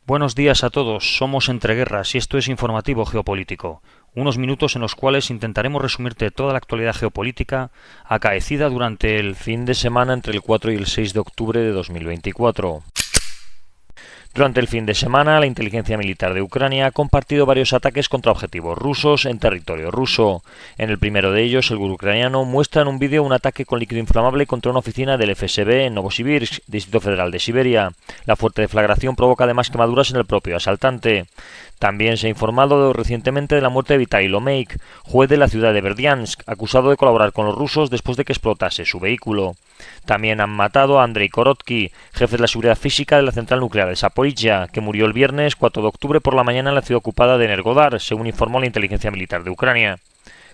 Buenos días a todos, somos Entreguerras y esto es Informativo Geopolítico, unos minutos en los cuales intentaremos resumirte toda la actualidad geopolítica acaecida durante el fin de semana entre el 4 y el 6 de octubre de 2024. Durante el fin de semana, la inteligencia militar de Ucrania ha compartido varios ataques contra objetivos rusos en territorio ruso. En el primero de ellos, el gurú ucraniano muestra en un vídeo un ataque con líquido inflamable contra una oficina del FSB en Novosibirsk, Distrito Federal de Siberia. La fuerte deflagración provoca además quemaduras en el propio asaltante. También se ha informado recientemente de la muerte de Vitaly Lomeik, juez de la ciudad de Berdiansk, acusado de colaborar con los rusos después de que explotase su vehículo. También han matado a Andrei Korotký, jefe de la seguridad física de la central nuclear de Zaporizhia, que murió el viernes 4 de octubre por la mañana en la ciudad ocupada de Energodar, según informó la inteligencia militar de Ucrania.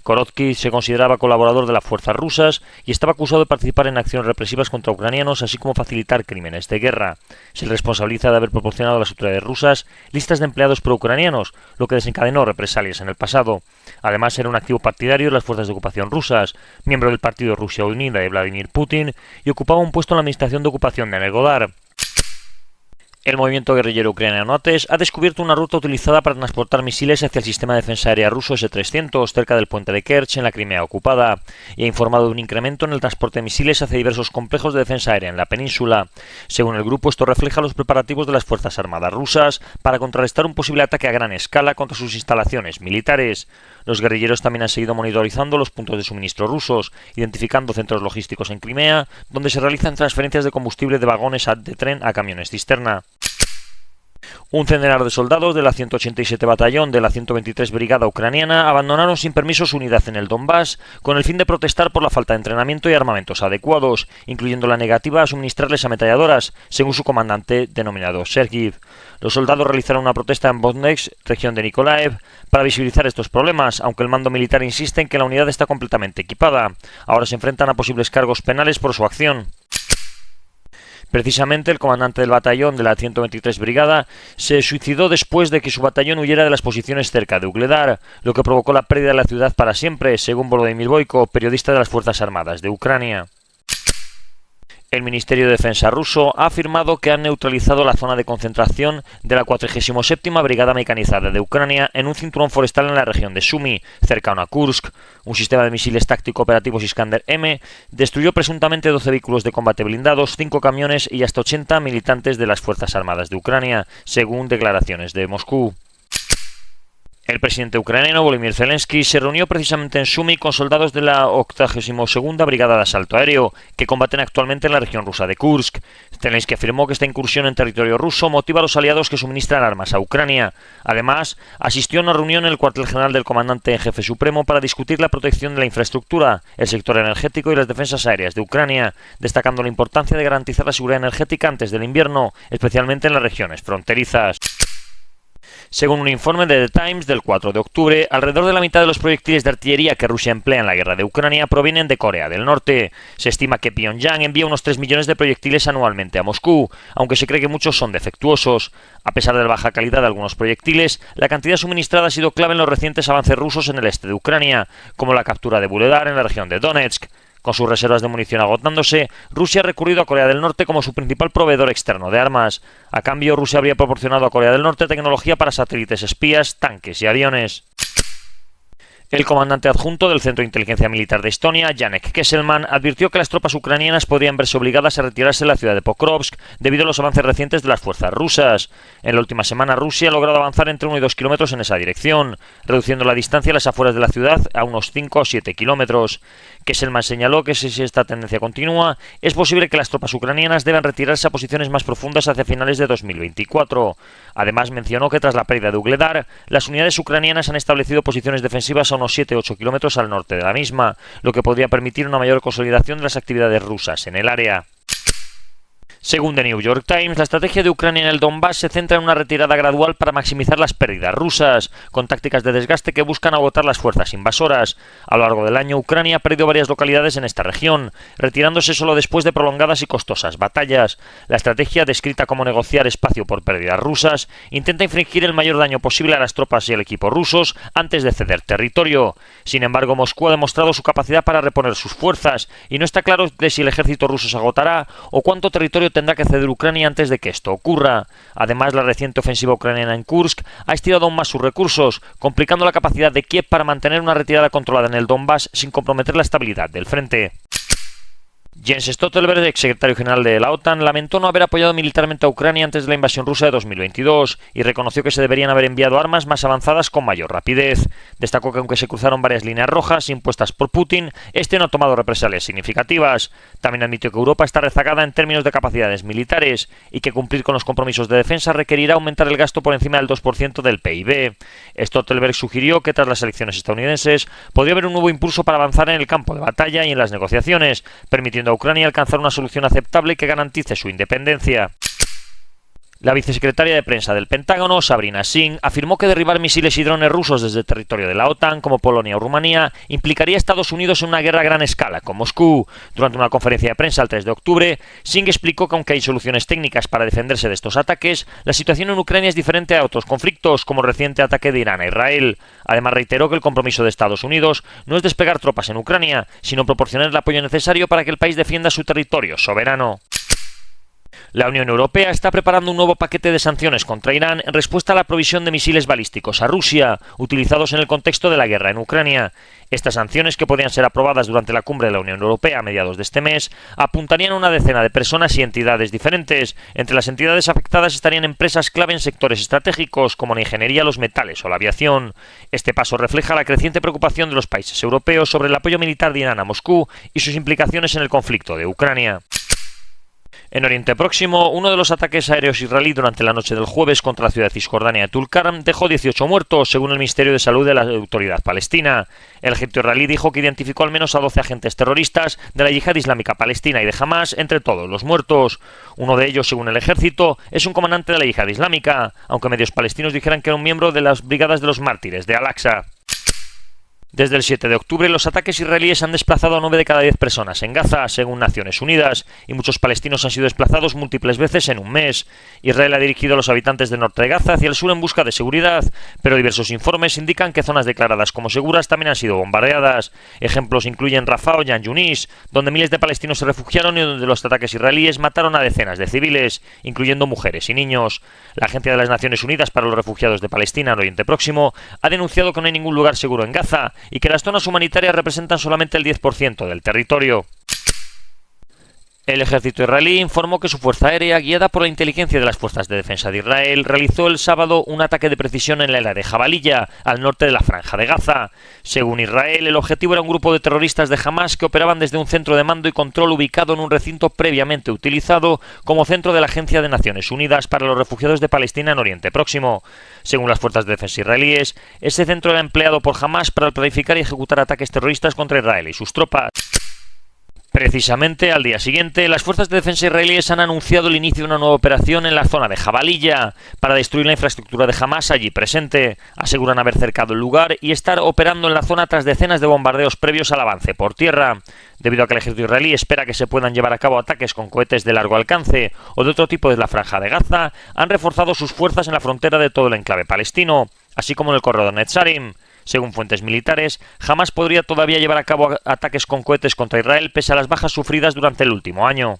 Korotký se consideraba colaborador de las fuerzas rusas y estaba acusado de participar en acciones represivas contra ucranianos, así como facilitar crímenes de guerra. Se le responsabiliza de haber proporcionado a las autoridades rusas listas de empleados pro-ucranianos, lo que desencadenó represalias en el pasado. Además, era un activo partidario de las fuerzas de ocupación rusas, miembro del partido Rusia Unida de Vladimir Putin y ocupaba un puesto en la administración de ocupación de Energodar. El movimiento guerrillero ucraniano ATES ha descubierto una ruta utilizada para transportar misiles hacia el sistema de defensa aérea ruso S-300 cerca del puente de Kerch en la Crimea ocupada y ha informado de un incremento en el transporte de misiles hacia diversos complejos de defensa aérea en la península. Según el grupo, esto refleja los preparativos de las Fuerzas Armadas rusas para contrarrestar un posible ataque a gran escala contra sus instalaciones militares. Los guerrilleros también han seguido monitorizando los puntos de suministro rusos, identificando centros logísticos en Crimea, donde se realizan transferencias de combustible de vagones de tren a camiones cisterna. Un centenar de soldados de la 187 Batallón de la 123 Brigada Ucraniana abandonaron sin permiso su unidad en el Donbass con el fin de protestar por la falta de entrenamiento y armamentos adecuados, incluyendo la negativa a suministrarles ametralladoras, según su comandante denominado Sergiy. Los soldados realizaron una protesta en Donetsk, región de Nikolaev, para visibilizar estos problemas, aunque el mando militar insiste en que la unidad está completamente equipada. Ahora se enfrentan a posibles cargos penales por su acción. Precisamente el comandante del batallón de la 123 Brigada se suicidó después de que su batallón huyera de las posiciones cerca de Ugledar, lo que provocó la pérdida de la ciudad para siempre, según Volodymyr Boyko, periodista de las Fuerzas Armadas de Ucrania. El Ministerio de Defensa ruso ha afirmado que han neutralizado la zona de concentración de la 47ª Brigada Mecanizada de Ucrania en un cinturón forestal en la región de Sumy, cercano a Kursk. Un sistema de misiles táctico operativos Iskander-M destruyó presuntamente 12 vehículos de combate blindados, 5 camiones y hasta 80 militantes de las Fuerzas Armadas de Ucrania, según declaraciones de Moscú. El presidente ucraniano Volodymyr Zelensky se reunió precisamente en Sumy con soldados de la 82ª Brigada de Asalto Aéreo, que combaten actualmente en la región rusa de Kursk. Zelensky afirmó que esta incursión en territorio ruso motiva a los aliados que suministran armas a Ucrania. Además, asistió a una reunión en el cuartel general del comandante en jefe supremo para discutir la protección de la infraestructura, el sector energético y las defensas aéreas de Ucrania, destacando la importancia de garantizar la seguridad energética antes del invierno, especialmente en las regiones fronterizas. Según un informe de The Times del 4 de octubre, alrededor de la mitad de los proyectiles de artillería que Rusia emplea en la guerra de Ucrania provienen de Corea del Norte. Se estima que Pyongyang envía unos 3 millones de proyectiles anualmente a Moscú, aunque se cree que muchos son defectuosos. A pesar de la baja calidad de algunos proyectiles, la cantidad suministrada ha sido clave en los recientes avances rusos en el este de Ucrania, como la captura de Vuhledar en la región de Donetsk. Con sus reservas de munición agotándose, Rusia ha recurrido a Corea del Norte como su principal proveedor externo de armas. A cambio, Rusia habría proporcionado a Corea del Norte tecnología para satélites espías, tanques y aviones. El comandante adjunto del Centro de Inteligencia Militar de Estonia, Janek Kesselman, advirtió que las tropas ucranianas podrían verse obligadas a retirarse de la ciudad de Pokrovsk debido a los avances recientes de las fuerzas rusas. En la última semana, Rusia ha logrado avanzar entre 1 y 2 kilómetros en esa dirección, reduciendo la distancia a las afueras de la ciudad a unos 5 o 7 kilómetros. Kesselman señaló que si esta tendencia continúa, es posible que las tropas ucranianas deban retirarse a posiciones más profundas hacia finales de 2024. Además, mencionó que tras la pérdida de Ugledar, las unidades ucranianas han establecido posiciones defensivas a unos 7-8 kilómetros al norte de la misma, lo que podría permitir una mayor consolidación de las actividades rusas en el área. Según The New York Times, la estrategia de Ucrania en el Donbass se centra en una retirada gradual para maximizar las pérdidas rusas, con tácticas de desgaste que buscan agotar las fuerzas invasoras. A lo largo del año, Ucrania ha perdido varias localidades en esta región, retirándose solo después de prolongadas y costosas batallas. La estrategia, descrita como negociar espacio por pérdidas rusas, intenta infligir el mayor daño posible a las tropas y el equipo rusos antes de ceder territorio. Sin embargo, Moscú ha demostrado su capacidad para reponer sus fuerzas, y no está claro de si el ejército ruso se agotará o cuánto territorio tendrá que ceder Ucrania antes de que esto ocurra. Además, la reciente ofensiva ucraniana en Kursk ha estirado aún más sus recursos, complicando la capacidad de Kiev para mantener una retirada controlada en el Donbass sin comprometer la estabilidad del frente. Jens Stoltenberg, exsecretario general de la OTAN, lamentó no haber apoyado militarmente a Ucrania antes de la invasión rusa de 2022 y reconoció que se deberían haber enviado armas más avanzadas con mayor rapidez. Destacó que aunque se cruzaron varias líneas rojas impuestas por Putin, este no ha tomado represalias significativas. También admitió que Europa está rezagada en términos de capacidades militares y que cumplir con los compromisos de defensa requerirá aumentar el gasto por encima del 2% del PIB. Stoltenberg sugirió que tras las elecciones estadounidenses podría haber un nuevo impulso para avanzar en el campo de batalla y en las negociaciones, permitiendo a Ucrania alcanzar una solución aceptable que garantice su independencia. La vicesecretaria de prensa del Pentágono, Sabrina Singh, afirmó que derribar misiles y drones rusos desde el territorio de la OTAN, como Polonia o Rumanía, implicaría a Estados Unidos en una guerra a gran escala con Moscú. Durante una conferencia de prensa el 3 de octubre, Singh explicó que aunque hay soluciones técnicas para defenderse de estos ataques, la situación en Ucrania es diferente a otros conflictos, como el reciente ataque de Irán a Israel. Además, reiteró que el compromiso de Estados Unidos no es desplegar tropas en Ucrania, sino proporcionar el apoyo necesario para que el país defienda su territorio soberano. La Unión Europea está preparando un nuevo paquete de sanciones contra Irán en respuesta a la provisión de misiles balísticos a Rusia, utilizados en el contexto de la guerra en Ucrania. Estas sanciones, que podrían ser aprobadas durante la cumbre de la Unión Europea a mediados de este mes, apuntarían a una decena de personas y entidades diferentes. Entre las entidades afectadas estarían empresas clave en sectores estratégicos como la ingeniería, los metales o la aviación. Este paso refleja la creciente preocupación de los países europeos sobre el apoyo militar de Irán a Moscú y sus implicaciones en el conflicto de Ucrania. En Oriente Próximo, uno de los ataques aéreos israelí durante la noche del jueves contra la ciudad de Cisjordania de Tulkarm dejó 18 muertos, según el Ministerio de Salud de la Autoridad Palestina. El ejército israelí dijo que identificó al menos a 12 agentes terroristas de la Yihad Islámica Palestina y de Hamas entre todos los muertos. Uno de ellos, según el ejército, es un comandante de la Yihad Islámica, aunque medios palestinos dijeran que era un miembro de las Brigadas de los Mártires de Al-Aqsa. Desde el 7 de octubre, los ataques israelíes han desplazado a 9 de cada 10 personas en Gaza, según Naciones Unidas, y muchos palestinos han sido desplazados múltiples veces en un mes. Israel ha dirigido a los habitantes del norte de Gaza hacia el sur en busca de seguridad, pero diversos informes indican que zonas declaradas como seguras también han sido bombardeadas. Ejemplos incluyen Rafah o Yan Yunis, donde miles de palestinos se refugiaron y donde los ataques israelíes mataron a decenas de civiles, incluyendo mujeres y niños. La Agencia de las Naciones Unidas para los Refugiados de Palestina en Oriente Próximo ha denunciado que no hay ningún lugar seguro en Gaza y que las zonas humanitarias representan solamente el 10% del territorio. El ejército israelí informó que su fuerza aérea, guiada por la inteligencia de las fuerzas de defensa de Israel, realizó el sábado un ataque de precisión en el área de Jabalilla, al norte de la franja de Gaza. Según Israel, el objetivo era un grupo de terroristas de Hamas que operaban desde un centro de mando y control ubicado en un recinto previamente utilizado como centro de la Agencia de Naciones Unidas para los Refugiados de Palestina en Oriente Próximo. Según las fuerzas de defensa israelíes, ese centro era empleado por Hamas para planificar y ejecutar ataques terroristas contra Israel y sus tropas. Precisamente al día siguiente, las fuerzas de defensa israelíes han anunciado el inicio de una nueva operación en la zona de Jabalilla para destruir la infraestructura de Hamas allí presente. Aseguran haber cercado el lugar y estar operando en la zona tras decenas de bombardeos previos al avance por tierra. Debido a que el ejército israelí espera que se puedan llevar a cabo ataques con cohetes de largo alcance o de otro tipo desde la franja de Gaza, han reforzado sus fuerzas en la frontera de todo el enclave palestino, así como en el corredor Netzarim. Según fuentes militares, Hamas podría todavía llevar a cabo ataques con cohetes contra Israel pese a las bajas sufridas durante el último año.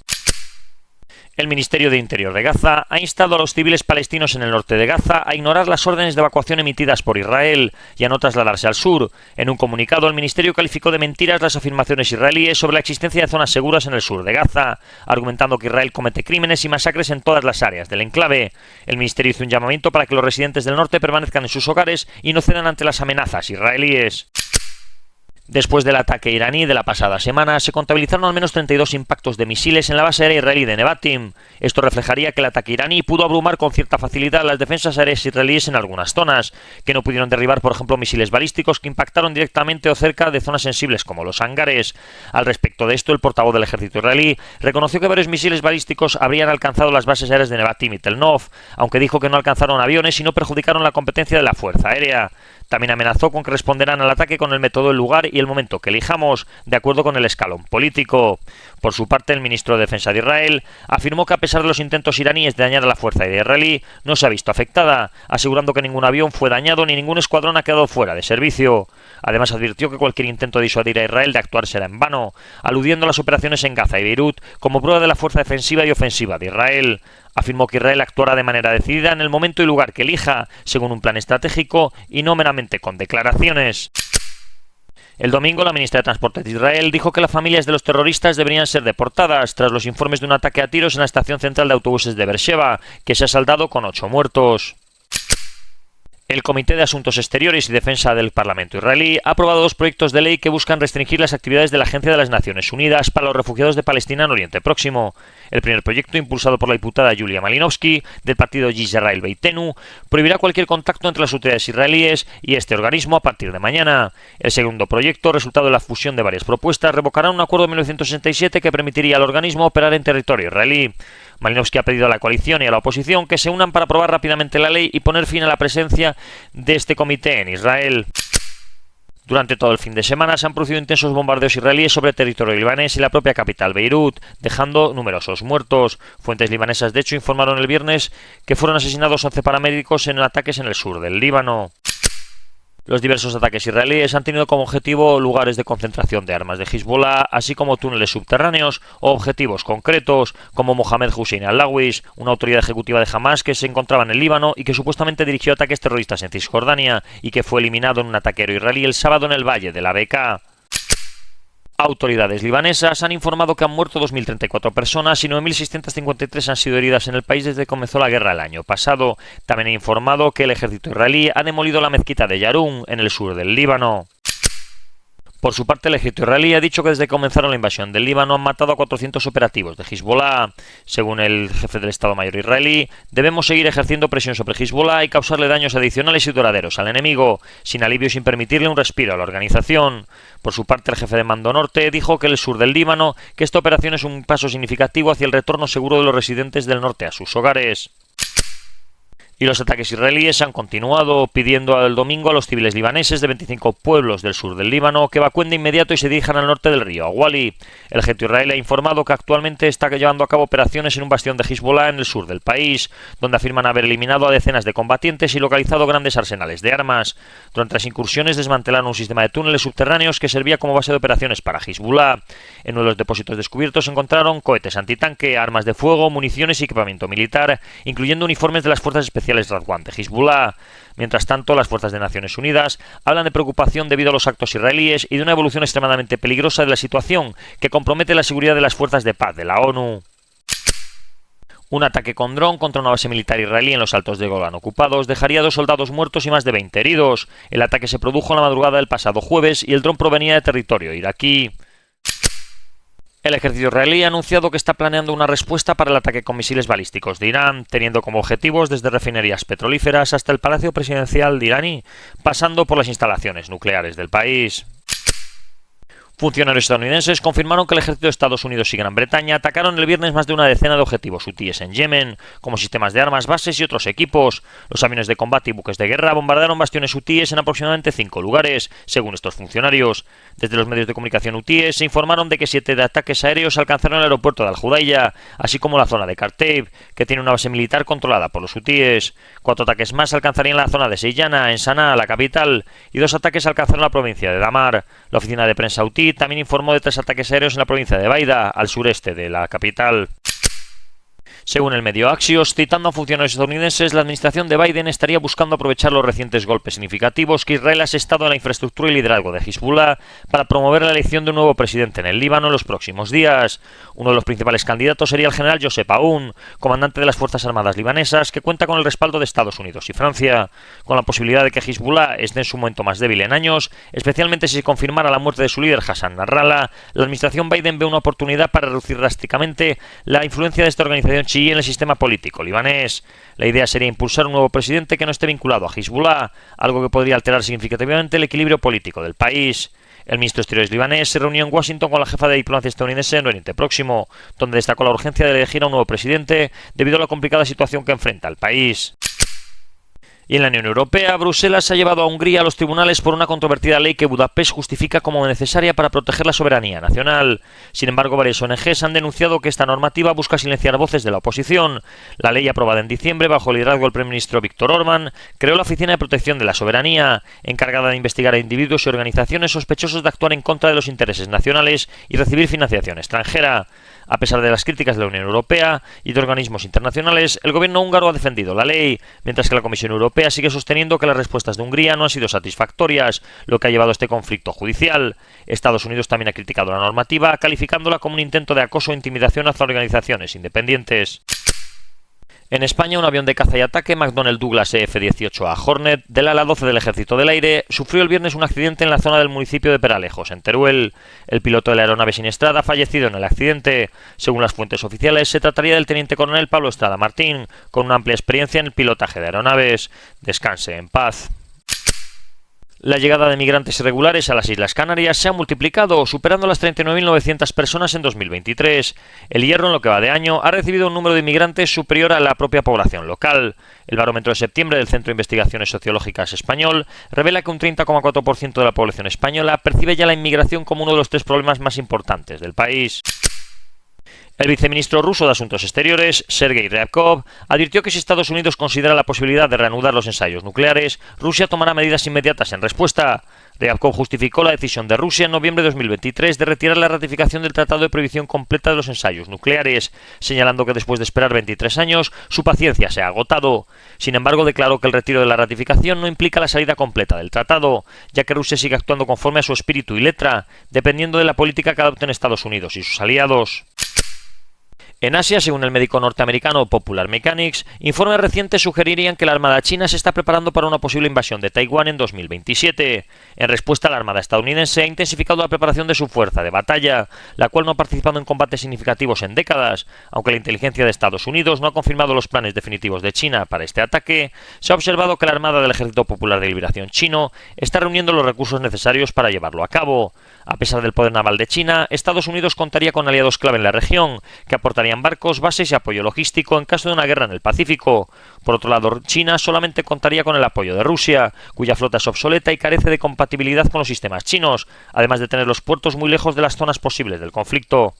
El Ministerio de Interior de Gaza ha instado a los civiles palestinos en el norte de Gaza a ignorar las órdenes de evacuación emitidas por Israel y a no trasladarse al sur. En un comunicado, el ministerio calificó de mentiras las afirmaciones israelíes sobre la existencia de zonas seguras en el sur de Gaza, argumentando que Israel comete crímenes y masacres en todas las áreas del enclave. El ministerio hizo un llamamiento para que los residentes del norte permanezcan en sus hogares y no cedan ante las amenazas israelíes. Después del ataque iraní de la pasada semana, se contabilizaron al menos 32 impactos de misiles en la base aérea israelí de Nevatim. Esto reflejaría que el ataque iraní pudo abrumar con cierta facilidad las defensas aéreas israelíes en algunas zonas, que no pudieron derribar, por ejemplo, misiles balísticos que impactaron directamente o cerca de zonas sensibles como los hangares. Al respecto de esto, el portavoz del ejército israelí reconoció que varios misiles balísticos habrían alcanzado las bases aéreas de Nevatim y Tel Nov, aunque dijo que no alcanzaron aviones y no perjudicaron la competencia de la fuerza aérea. También amenazó con que responderán al ataque con el método, el lugar y el momento que elijamos, de acuerdo con el escalón político. Por su parte, el ministro de Defensa de Israel afirmó que a pesar de los intentos iraníes de dañar a la fuerza aérea israelí, no se ha visto afectada, asegurando que ningún avión fue dañado ni ningún escuadrón ha quedado fuera de servicio. Además, advirtió que cualquier intento de disuadir a Israel de actuar será en vano, aludiendo a las operaciones en Gaza y Beirut como prueba de la fuerza defensiva y ofensiva de Israel. Afirmó que Israel actuará de manera decidida en el momento y lugar que elija, según un plan estratégico y no meramente con declaraciones. El domingo, la ministra de Transporte de Israel dijo que las familias de los terroristas deberían ser deportadas tras los informes de un ataque a tiros en la estación central de autobuses de Beersheba, que se ha saldado con 8 muertos. El Comité de Asuntos Exteriores y Defensa del Parlamento israelí ha aprobado 2 proyectos de ley que buscan restringir las actividades de la Agencia de las Naciones Unidas para los refugiados de Palestina en Oriente Próximo. El primer proyecto, impulsado por la diputada Yulia Malinovsky, del partido Yisrael Beitenu, prohibirá cualquier contacto entre las autoridades israelíes y este organismo a partir de mañana. El segundo proyecto, resultado de la fusión de varias propuestas, revocará un acuerdo de 1967 que permitiría al organismo operar en territorio israelí. Malinovsky ha pedido a la coalición y a la oposición que se unan para aprobar rápidamente la ley y poner fin a la presencia de este comité en Israel. Durante todo el fin de semana se han producido intensos bombardeos israelíes sobre territorio libanés y la propia capital Beirut, dejando numerosos muertos. Fuentes libanesas, de hecho, informaron el viernes que fueron asesinados 11 paramédicos en ataques en el sur del Líbano. Los diversos ataques israelíes han tenido como objetivo lugares de concentración de armas de Hezbollah, así como túneles subterráneos o objetivos concretos, como Mohamed Hussein al-Lawis, una autoridad ejecutiva de Hamas que se encontraba en el Líbano y que supuestamente dirigió ataques terroristas en Cisjordania y que fue eliminado en un ataque aéreo israelí el sábado en el valle de la Bekaa. Autoridades libanesas han informado que han muerto 2.034 personas y 9.653 han sido heridas en el país desde que comenzó la guerra el año pasado. También han informado que el ejército israelí ha demolido la mezquita de Yarun, en el sur del Líbano. Por su parte, el ejército israelí ha dicho que desde que comenzaron la invasión del Líbano han matado a 400 operativos de Hezbollah. Según el jefe del Estado Mayor israelí, debemos seguir ejerciendo presión sobre Hezbollah y causarle daños adicionales y duraderos al enemigo, sin alivio y sin permitirle un respiro a la organización. Por su parte, el jefe de Mando Norte dijo que el sur del Líbano, que esta operación es un paso significativo hacia el retorno seguro de los residentes del norte a sus hogares. Y los ataques israelíes han continuado, pidiendo el domingo a los civiles libaneses de 25 pueblos del sur del Líbano que evacúen de inmediato y se dirijan al norte del río Awali. El ejército israelí ha informado que actualmente está llevando a cabo operaciones en un bastión de Hezbollah en el sur del país, donde afirman haber eliminado a decenas de combatientes y localizado grandes arsenales de armas. Durante las incursiones desmantelaron un sistema de túneles subterráneos que servía como base de operaciones para Hezbollah. En uno de los depósitos descubiertos se encontraron cohetes antitanque, armas de fuego, municiones y equipamiento militar, incluyendo uniformes de las fuerzas especiales Radwan de Hezbollah. Mientras tanto, las fuerzas de Naciones Unidas hablan de preocupación debido a los actos israelíes y de una evolución extremadamente peligrosa de la situación que compromete la seguridad de las fuerzas de paz de la ONU. Un ataque con dron contra una base militar israelí en los Altos de Golán ocupados dejaría 2 soldados muertos y más de 20 heridos. El ataque se produjo en la madrugada del pasado jueves y el dron provenía de territorio iraquí. El ejército israelí ha anunciado que está planeando una respuesta para el ataque con misiles balísticos de Irán, teniendo como objetivos desde refinerías petrolíferas hasta el Palacio Presidencial de iraní, pasando por las instalaciones nucleares del país. Funcionarios estadounidenses confirmaron que el ejército de Estados Unidos y Gran Bretaña atacaron el viernes más de una decena de objetivos hutíes en Yemen, como sistemas de armas, bases y otros equipos. Los aviones de combate y buques de guerra bombardearon bastiones hutíes en aproximadamente 5 lugares, según estos funcionarios. Desde los medios de comunicación hutíes se informaron de que 7 de ataques aéreos alcanzaron el aeropuerto de Al-Judaiya, así como la zona de Karteib, que tiene una base militar controlada por los hutíes. 4 ataques más alcanzarían la zona de Seyana, en Sanaa, la capital, y 2 ataques alcanzaron la provincia de Damar. La oficina de prensa hutí también informó de 3 ataques aéreos en la provincia de Baida, al sureste de la capital. Según el medio Axios, citando a funcionarios estadounidenses, la administración de Biden estaría buscando aprovechar los recientes golpes significativos que Israel ha asestado en la infraestructura y liderazgo de Hezbollah para promover la elección de un nuevo presidente en el Líbano en los próximos días. Uno de los principales candidatos sería el general Joseph Aoun, comandante de las Fuerzas Armadas libanesas, que cuenta con el respaldo de Estados Unidos y Francia. Con la posibilidad de que Hezbollah esté en su momento más débil en años, especialmente si se confirmara la muerte de su líder Hassan Nasrallah, la administración Biden ve una oportunidad para reducir drásticamente la influencia de esta organización chií en el sistema político libanés. La idea sería impulsar un nuevo presidente que no esté vinculado a Hezbollah, algo que podría alterar significativamente el equilibrio político del país. El ministro de Exteriores libanés se reunió en Washington con la jefa de diplomacia estadounidense en Oriente Próximo, donde destacó la urgencia de elegir a un nuevo presidente debido a la complicada situación que enfrenta el país. Y en la Unión Europea, Bruselas ha llevado a Hungría a los tribunales por una controvertida ley que Budapest justifica como necesaria para proteger la soberanía nacional. Sin embargo, varias ONGs han denunciado que esta normativa busca silenciar voces de la oposición. La ley aprobada en diciembre, bajo el liderazgo del primer ministro Viktor Orbán, creó la Oficina de Protección de la Soberanía, encargada de investigar a individuos y organizaciones sospechosos de actuar en contra de los intereses nacionales y recibir financiación extranjera. A pesar de las críticas de la Unión Europea y de organismos internacionales, el gobierno húngaro ha defendido la ley, mientras que la Comisión Europea sigue sosteniendo que las respuestas de Hungría no han sido satisfactorias, lo que ha llevado a este conflicto judicial. Estados Unidos también ha criticado la normativa, calificándola como un intento de acoso e intimidación hacia organizaciones independientes. En España, un avión de caza y ataque McDonnell Douglas F-18A Hornet del ala 12 del Ejército del Aire sufrió el viernes un accidente en la zona del municipio de Peralejos, en Teruel. El piloto de la aeronave siniestrada ha fallecido en el accidente. Según las fuentes oficiales, se trataría del teniente coronel Pablo Estrada Martín, con una amplia experiencia en el pilotaje de aeronaves. Descanse en paz. La llegada de migrantes irregulares a las Islas Canarias se ha multiplicado, superando las 39.900 personas en 2023. El Hierro, en lo que va de año, ha recibido un número de inmigrantes superior a la propia población local. El barómetro de septiembre del Centro de Investigaciones Sociológicas español revela que un 30,4% de la población española percibe ya la inmigración como uno de los 3 problemas más importantes del país. El viceministro ruso de Asuntos Exteriores, Sergei Ryabkov, advirtió que si Estados Unidos considera la posibilidad de reanudar los ensayos nucleares, Rusia tomará medidas inmediatas en respuesta. Ryabkov justificó la decisión de Rusia en noviembre de 2023 de retirar la ratificación del Tratado de Prohibición Completa de los Ensayos Nucleares, señalando que después de esperar 23 años, su paciencia se ha agotado. Sin embargo, declaró que el retiro de la ratificación no implica la salida completa del tratado, ya que Rusia sigue actuando conforme a su espíritu y letra, dependiendo de la política que adopten Estados Unidos y sus aliados. En Asia, según el médico norteamericano Popular Mechanics, informes recientes sugerirían que la Armada china se está preparando para una posible invasión de Taiwán en 2027. En respuesta, la Armada estadounidense ha intensificado la preparación de su fuerza de batalla, la cual no ha participado en combates significativos en décadas. Aunque la inteligencia de Estados Unidos no ha confirmado los planes definitivos de China para este ataque, se ha observado que la Armada del Ejército Popular de Liberación chino está reuniendo los recursos necesarios para llevarlo a cabo. A pesar del poder naval de China, Estados Unidos contaría con aliados clave en la región, que aportarían barcos, bases y apoyo logístico en caso de una guerra en el Pacífico. Por otro lado, China solamente contaría con el apoyo de Rusia, cuya flota es obsoleta y carece de compatibilidad con los sistemas chinos, además de tener los puertos muy lejos de las zonas posibles del conflicto.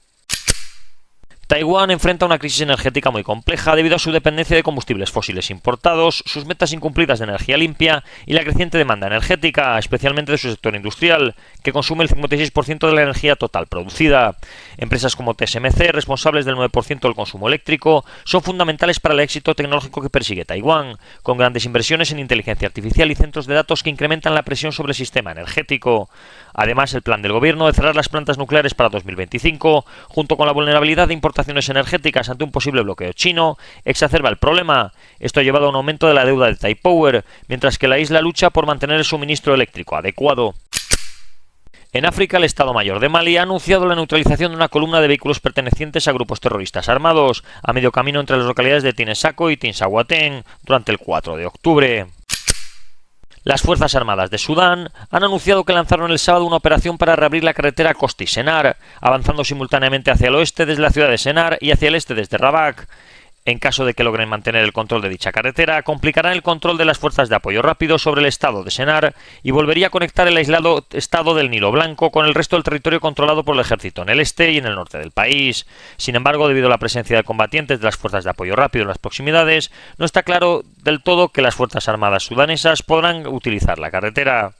Taiwán enfrenta una crisis energética muy compleja debido a su dependencia de combustibles fósiles importados, sus metas incumplidas de energía limpia y la creciente demanda energética, especialmente de su sector industrial, que consume el 56% de la energía total producida. Empresas como TSMC, responsables del 9% del consumo eléctrico, son fundamentales para el éxito tecnológico que persigue Taiwán, con grandes inversiones en inteligencia artificial y centros de datos que incrementan la presión sobre el sistema energético. Además, el plan del gobierno de cerrar las plantas nucleares para 2025, junto con la vulnerabilidad de importaciones energéticas ante un posible bloqueo chino, exacerba el problema. Esto ha llevado a un aumento de la deuda de Taipower, mientras que la isla lucha por mantener el suministro eléctrico adecuado. En África, el Estado Mayor de Mali ha anunciado la neutralización de una columna de vehículos pertenecientes a grupos terroristas armados, a medio camino entre las localidades de Tinesako y Tinsahuatén, durante el 4 de octubre. Las Fuerzas Armadas de Sudán han anunciado que lanzaron el sábado una operación para reabrir la carretera Kosti-Sennar, avanzando simultáneamente hacia el oeste desde la ciudad de Sennar y hacia el este desde Rabat. En caso de que logren mantener el control de dicha carretera, complicarán el control de las fuerzas de apoyo rápido sobre el estado de Sennar y volvería a conectar el aislado estado del Nilo Blanco con el resto del territorio controlado por el ejército en el este y en el norte del país. Sin embargo, debido a la presencia de combatientes de las fuerzas de apoyo rápido en las proximidades, no está claro del todo que las fuerzas armadas sudanesas podrán utilizar la carretera.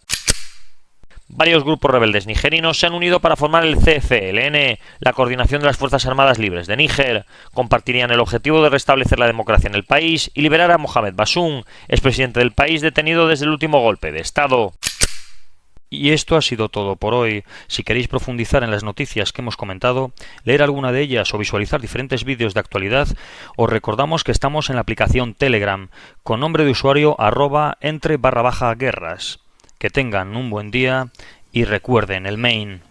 Varios grupos rebeldes nigerinos se han unido para formar el CFLN, la Coordinación de las Fuerzas Armadas Libres de Níger. Compartirían el objetivo de restablecer la democracia en el país y liberar a Mohamed Bazoum, expresidente del país detenido desde el último golpe de Estado. Y esto ha sido todo por hoy. Si queréis profundizar en las noticias que hemos comentado, leer alguna de ellas o visualizar diferentes vídeos de actualidad, os recordamos que estamos en la aplicación Telegram, con nombre de usuario @entre_guerras. Que tengan un buen día y recuerden el main.